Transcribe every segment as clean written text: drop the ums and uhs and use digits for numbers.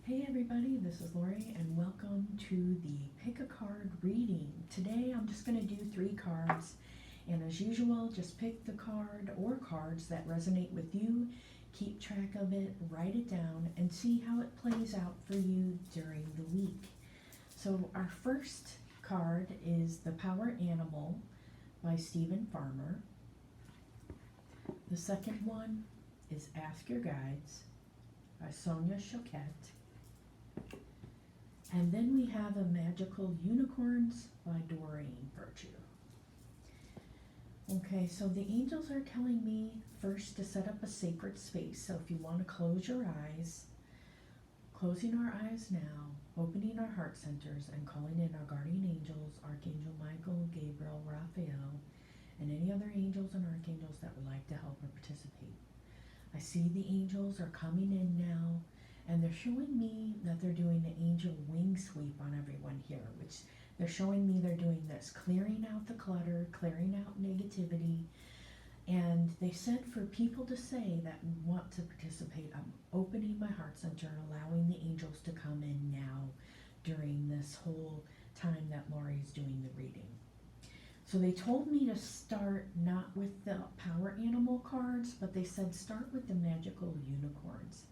Hey everybody, this is Lori and welcome to the Pick a Card reading. Today I'm just going to do 3 cards, and as usual just pick the card or cards that resonate with you, keep track of it, write it down, and see how it plays out for you during the week. So our first card is The Power Animal by Stephen Farmer. The second one is Ask Your Guides by Sonia Choquette. And then we have A Magical Unicorns by Doreen Virtue. Okay, so the angels are telling me first to set up a sacred space. So if you want to close your eyes, closing our eyes now, opening our heart centers and calling in our guardian angels, Archangel Michael, Gabriel, Raphael, and any other angels and archangels that would like to help or participate. I see the angels are coming in now, and they're showing me that they're doing the angel wing sweep on everyone here, which they're showing me they're doing this, clearing out the clutter, clearing out negativity. And they said for people to say that want to participate, I'm opening my heart center and allowing the angels to come in now during this whole time that Lori's doing the reading. So they told me to start not with the power animal cards, but they said start with the magical unicorns.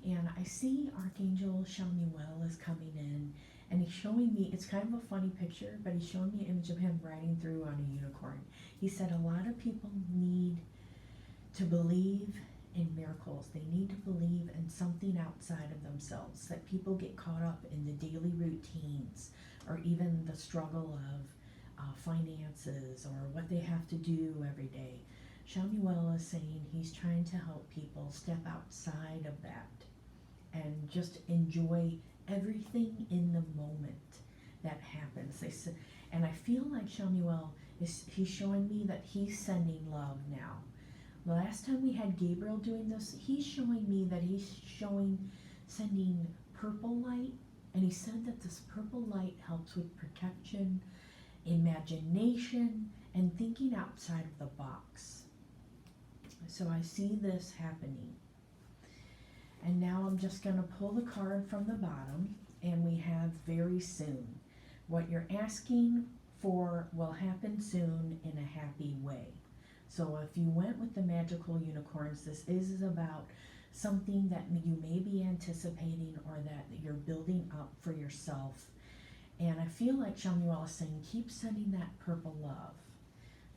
And I see Archangel Chamuel is coming in, and he's showing me, it's kind of a funny picture, but he's showing me an image of him riding through on a unicorn. He said a lot of people need to believe in miracles. They need to believe in something outside of themselves, that people get caught up in the daily routines or even the struggle of finances or what they have to do every day. Chamuel is saying he's trying to help people step outside of that and just enjoy everything in the moment that happens. And I feel like Chamuel he's showing me that he's sending love now. The last time we had Gabriel doing this, he's showing me that he's sending purple light, and he said that this purple light helps with protection, imagination, and thinking outside of the box. So I see this happening. And now I'm just going to pull the card from the bottom, and we have very soon. What you're asking for will happen soon in a happy way. So if you went with the magical unicorns, this is about something that you may be anticipating or that you're building up for yourself. And I feel like Chamuel is saying, keep sending that purple love,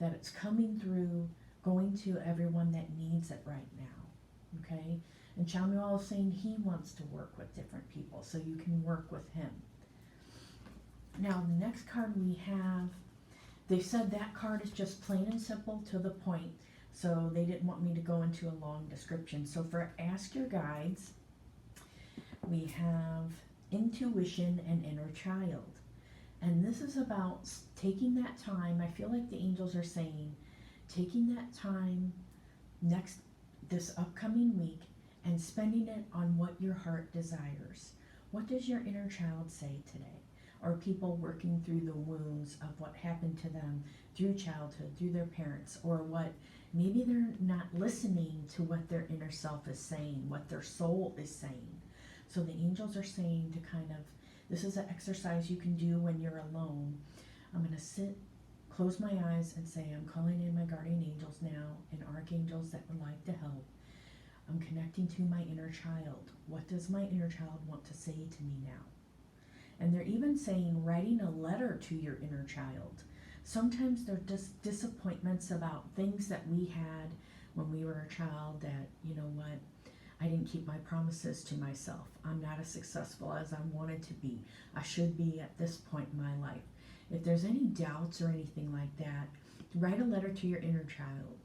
that it's coming through, going to everyone that needs it right now, okay? And Chamuel is saying he wants to work with different people, so you can work with him. Now, the next card we have, they said that card is just plain and simple to the point, so they didn't want me to go into a long description. So for Ask Your Guides, we have Intuition and Inner Child. And this is about taking that time. I feel like the angels are saying, taking that time this upcoming week and spending it on what your heart desires. What does your inner child say today? Are people working through the wounds of what happened to them through childhood, through their parents, or what maybe they're not listening to what their inner self is saying, what their soul is saying. So the angels are saying to kind of, this is an exercise you can do when you're alone. I'm going to sit, close my eyes and say, I'm calling in my guardian angels now and archangels that would like to help. I'm connecting to my inner child. What does my inner child want to say to me now? And they're even saying writing a letter to your inner child. Sometimes they're just disappointments about things that we had when we were a child that, you know what, I didn't keep my promises to myself. I'm not as successful as I wanted to be. I should be at this point in my life. If there's any doubts or anything like that, write a letter to your inner child.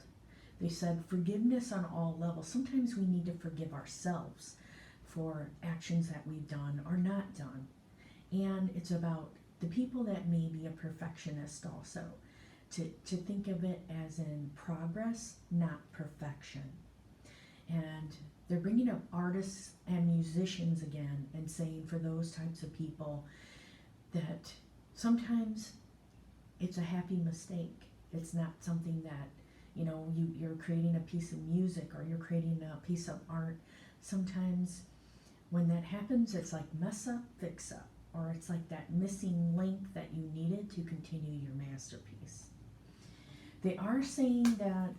They said forgiveness on all levels. Sometimes we need to forgive ourselves for actions that we've done or not done. And it's about the people that may be a perfectionist also, to think of it as in progress, not perfection. And they're bringing up artists and musicians again and saying for those types of people that sometimes it's a happy mistake. It's not something that, you're creating a piece of music or you're creating a piece of art. Sometimes When that happens, it's like mess up, fix up, or it's like that missing link that you needed to continue your masterpiece. They are saying that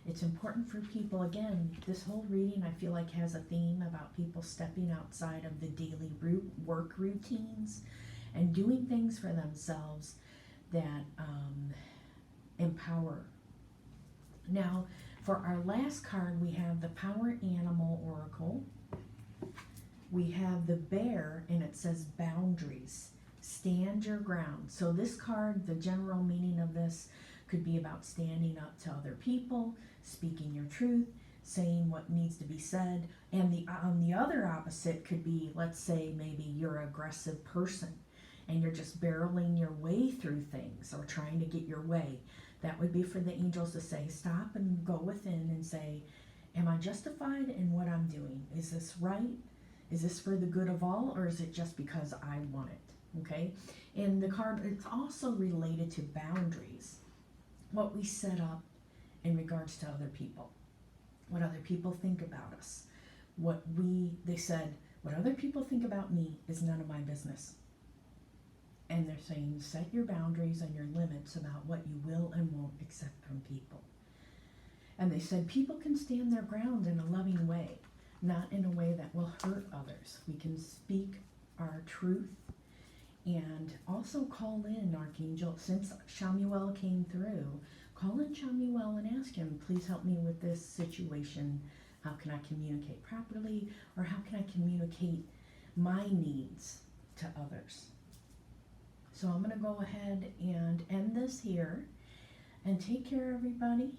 it's important for people, again, this whole reading I feel like has a theme about people stepping outside of the daily work routines and doing things for themselves that empower. Now, for our last card, we have the Power Animal Oracle. We have the bear, and it says boundaries. Stand your ground. So this card, the general meaning of this could be about standing up to other people, speaking your truth, saying what needs to be said. And on the other opposite could be, let's say maybe you're an aggressive person and you're just barreling your way through things or trying to get your way. That would be for the angels to say, stop and go within and say, am I justified in what I'm doing? Is this right? Is this for the good of all, or is it just because I want it? Okay? And the card, it's also related to boundaries. What we set up in regards to other people. What other people think about us. They said, what other people think about me is none of my business. And they're saying, set your boundaries and your limits about what you will and won't accept from people. And they said, people can stand their ground in a loving way, not in a way that will hurt others. We can speak our truth and also call in Archangel. Since Chamuel came through, call in Chamuel and ask him, please help me with this situation. How can I communicate properly? Or how can I communicate my needs to others? So I'm going to go ahead and end this here. And take care, everybody.